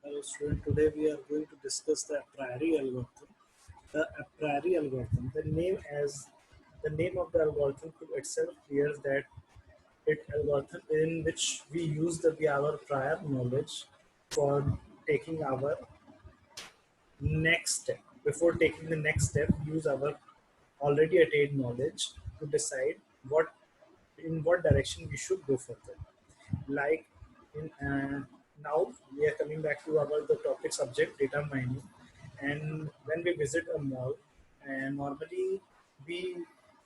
Hello student, today we are going to discuss the Apriori algorithm. The Apriori algorithm, the name of the algorithm to itself clears that it algorithm in which we use our prior knowledge for taking our next step. Before taking the next step, use our already attained knowledge to decide what in what direction we should go further. Like in now we are coming back to our the topic subject data mining, and when we visit a mall, and normally we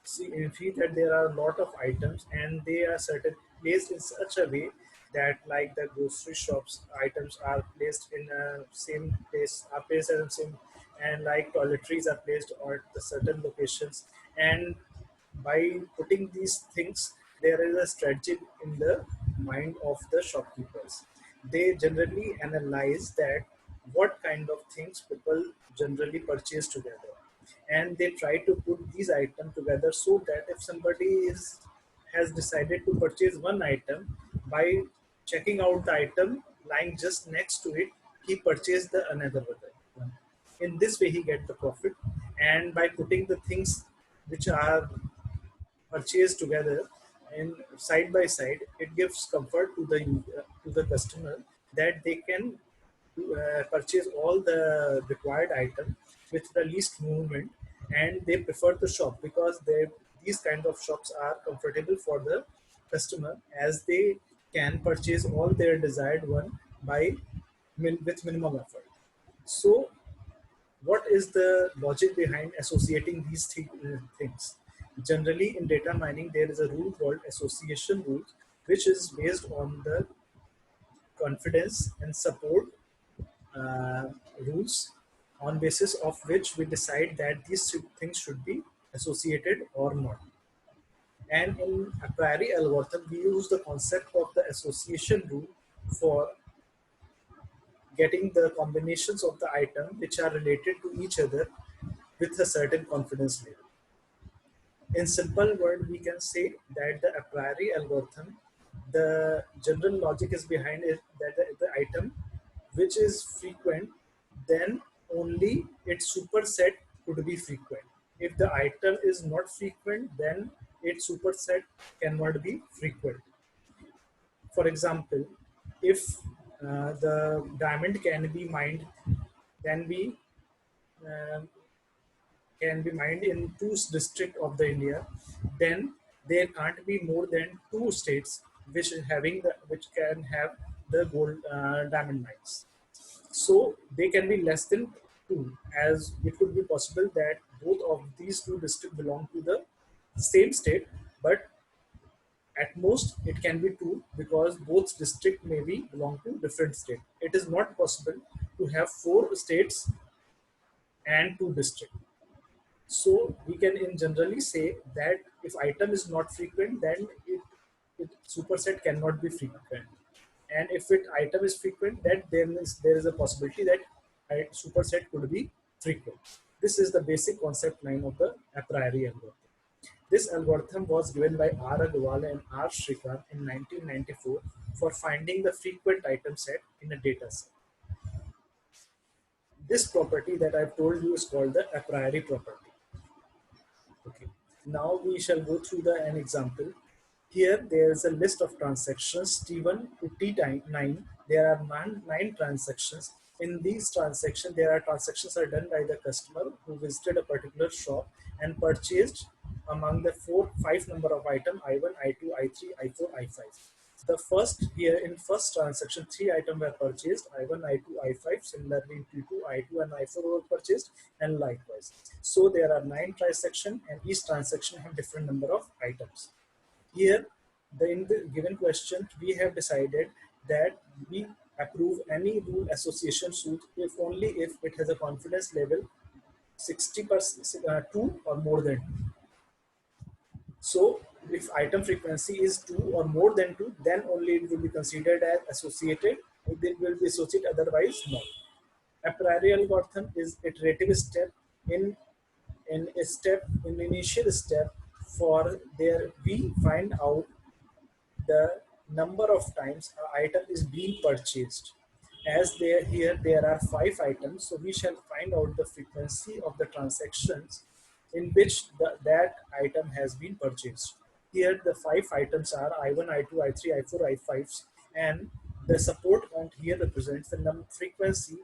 see that there are a lot of items and they are certain placed in such a way that like the grocery shops items are placed in a same place are placed at the same, and like toiletries are placed at the certain locations, and by putting these things, there is a strategy in the mind of the shopkeepers. They generally analyze that what kind of things people generally purchase together, and they try to put these items together so that if somebody is has decided to purchase one item, by checking out the item lying just next to it, he purchased the another one. In this way, he get the profit, and by putting the things which are purchased together and side by side, it gives comfort to the customer that they can purchase all the required item with the least movement, and they prefer to shop because these kind of shops are comfortable for the customer, as they can purchase all their desired one with minimum effort. So what is the logic behind associating these things? Generally, in data mining, there is a rule called association rule, which is based on the confidence and support uh, rules, on basis of which we decide that these things should be associated or not. And in a priori algorithm, we use the concept of the association rule for getting the combinations of the item which are related to each other with a certain confidence level. In simple word, we can say that the a priori algorithm, the general logic is behind it that the item which is frequent, then only its superset could be frequent. If the item is not frequent, then its superset cannot be frequent. For example, if the diamond can be um, mined in two districts of the India, then there can't be more than two states which can have the gold diamond mines. So they can be less than two, as it could be possible that both of these two districts belong to the same state, but at most it can be two because both districts may be belong to different state. It is not possible to have four states and two districts. So we can in generally say that if item is not frequent, then it superset cannot be frequent. And if it item is frequent, then there is a possibility that superset could be frequent. This is the basic concept line of the a priori algorithm. This algorithm was given by R. Agarwal and R. Shrikant in 1994 for finding the frequent item set in a data set. This property that I've told you is called the a priori property. Okay. Now we shall go through an example. Here there is a list of transactions T1 to T9. There are nine transactions. In these transactions, transactions are done by the customer who visited a particular shop and purchased among the five number of item I1, I2, I3, I4, I5. The first here in first transaction, three items were purchased, I1, I2, I5. Similarly, in T2, I2 and I4 were purchased, and likewise. So there are nine transactions, and each transaction have different number of items. Here, in the given question, we have decided that we approve any rule association suit if only if it has a confidence level 60% 2 or more than 2. So if item frequency is 2 or more than 2, then only it will be considered as associated. It will be associated, otherwise not. A priori algorithm is iterative step in initial step for there we find out the number of times an item is being purchased. As there here there are 5 items, so we shall find out the frequency of the transactions in which that item has been purchased. Here the 5 items are I1, I2, I3, I4, I5, and the support count here represents the frequency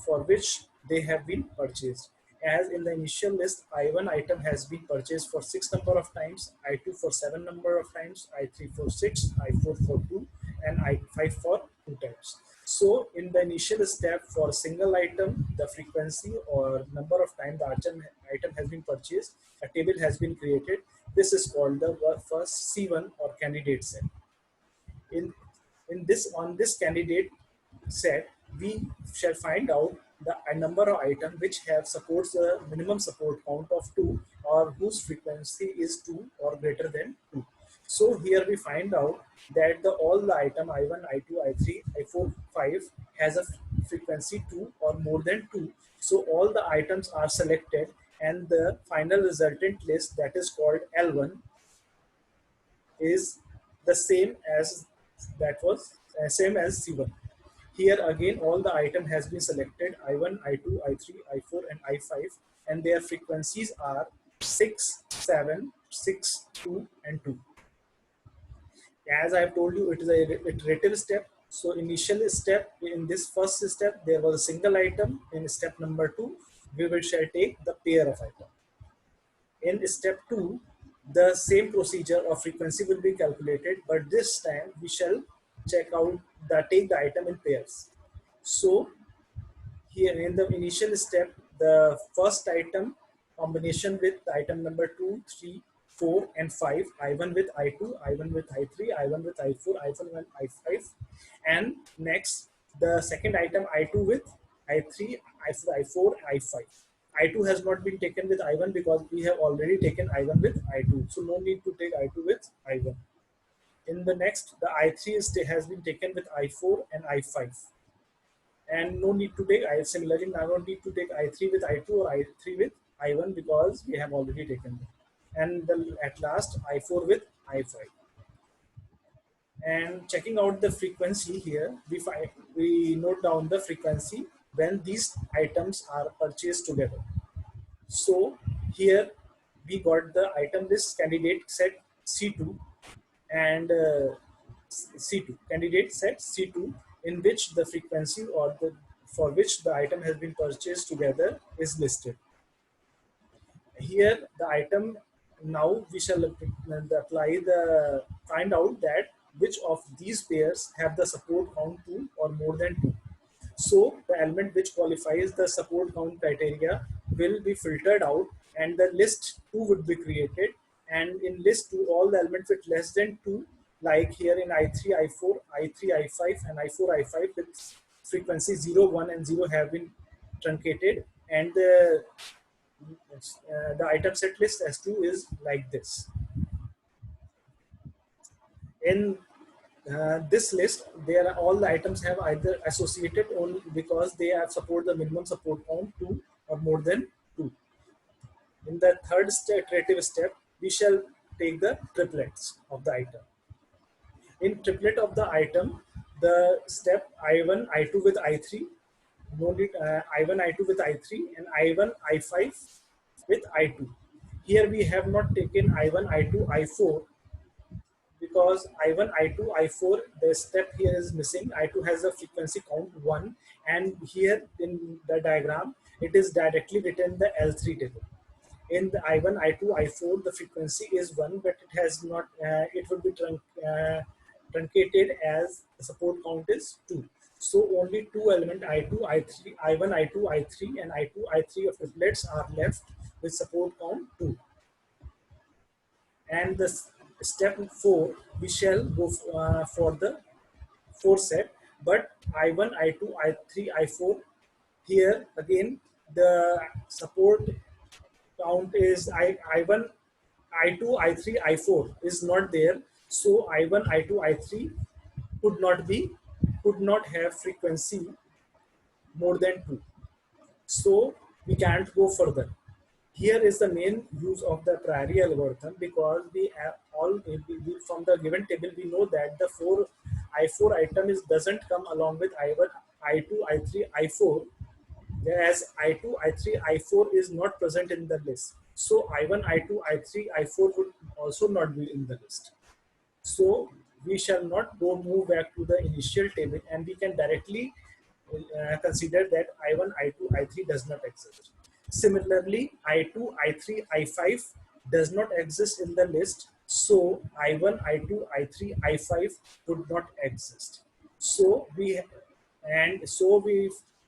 for which they have been purchased. As in the initial list, I1 item has been purchased for 6 number of times, I2 for 7 number of times, I3 for 6, I4 for 2, and I5 for 2 times. So in the initial step for a single item, the frequency or number of times the item has been purchased, a table has been created. This is called the first C1 or candidate set. In this on this candidate set, we shall find out the number of items which have supports the minimum support count of 2 or whose frequency is 2 or greater than 2. So here we find out that all the item I1, I2, I3, I4, 5 has a frequency 2 or more than 2. So all the items are selected and the final resultant list, that is called L1, is the same as that was same as C1. Here again all the item has been selected I1, I2, I3, I4 and I5, and their frequencies are 6, 7, 6, 2 and 2. As I have told you, it is a iterative step. So initial step, in this first step there was a single item. In step number 2 we will shall take the pair of item. In step 2, the same procedure of frequency will be calculated, but this time we shall take the item in pairs. So here in the initial step, the first item combination with item number 2, 3, 4 and 5, I1 with I2, I1 with I3, I1 with I4, I1 with I5, and next the second item I2 with I3, I4, I5. I2 has not been taken with I1 because we have already taken I1 with I2, so no need to take I2 with I1. In the next, the I3 has been taken with I4 and I5, and no need to take I. Similarly, now no need to take I3 with I2 or I3 with I1 because we have already taken them. And at last I4 with I5. And checking out the frequency here, we note down the frequency when these items are purchased together. So here we got the item list candidate set C2 and C2 candidate set C2, in which the frequency or the for which the item has been purchased together is listed. Here the item, now we shall find out that which of these pairs have the support count 2 or more than 2. So the element which qualifies the support count criteria will be filtered out and the list 2 would be created, and in list 2 all the elements with less than 2, like here in I3, I4, I3, I5 and I4, I5 with frequency 0, 1 and 0 have been truncated, and the item set list S2 is like this. In this list, all the items have either associated only because they have support the minimum support count 2 or more than 2. In the third iterative step, we shall take the triplets of the item. In triplet of the item, the step I1, I2 with I3, I1, I2 with I3 and I1, I5 with I2. Here we have not taken I1, I2, I4 because I1, I2, I4, the step here is missing. I2 has a frequency count 1, and here in the diagram, it is directly written the L3 table. In the I1, I2, I4, the frequency is 1, but it has not, it will be truncated as the support count is 2. So only 2 element I2, I3, I1, I2, I3 and I2, I3 of triplets are left with support count 2. And the step 4, we shall go for the 4 set, but I1, I2, I3, I4, here again the support count is I1, I2, I3, I4 is not there. So I1, I2, I3 could not have frequency more than 2. So we can't go further. Here is the main use of the Apriori algorithm, because from the given table we know that the I4 item doesn't come along with I1, I2, I3, I4, whereas I2, I3, I4 is not present in the list. So I1, I2, I3, I4 would also not be in the list. So we shall not go move back to the initial table, and we can directly consider that I1, I2, I3 does not exist. Similarly, I2, I3, I5 does not exist in the list. So I1, I2, I3, I5 would not exist. So we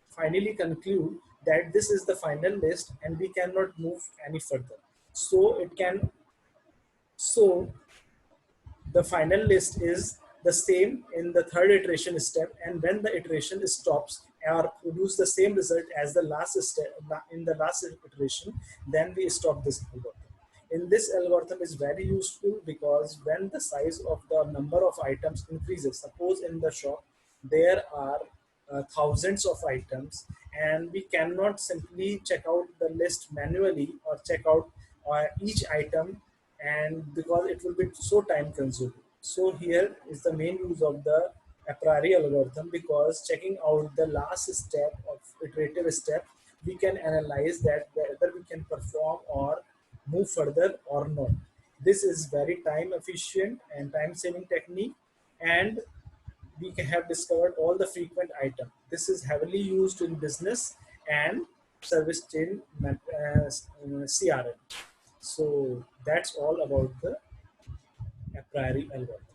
finally conclude that this is the final list and we cannot move any further. So it can so the final list is the same in the third iteration step, and when the iteration stops or produce the same result as the last step in the last iteration, then we stop this algorithm. In this algorithm is very useful because when the size of the number of items increases, suppose in the shop there are thousands of items, and we cannot simply check out the list manually or check out each item, and because it will be so time consuming. So here is the main use of the a priori algorithm, because checking out the last step of iterative step, we can analyze that whether we can perform or move further or not. This is very time efficient and time saving technique, and we can have discovered all the frequent items. This is heavily used in business and service chain CRM. So that's all about the a priori algorithm.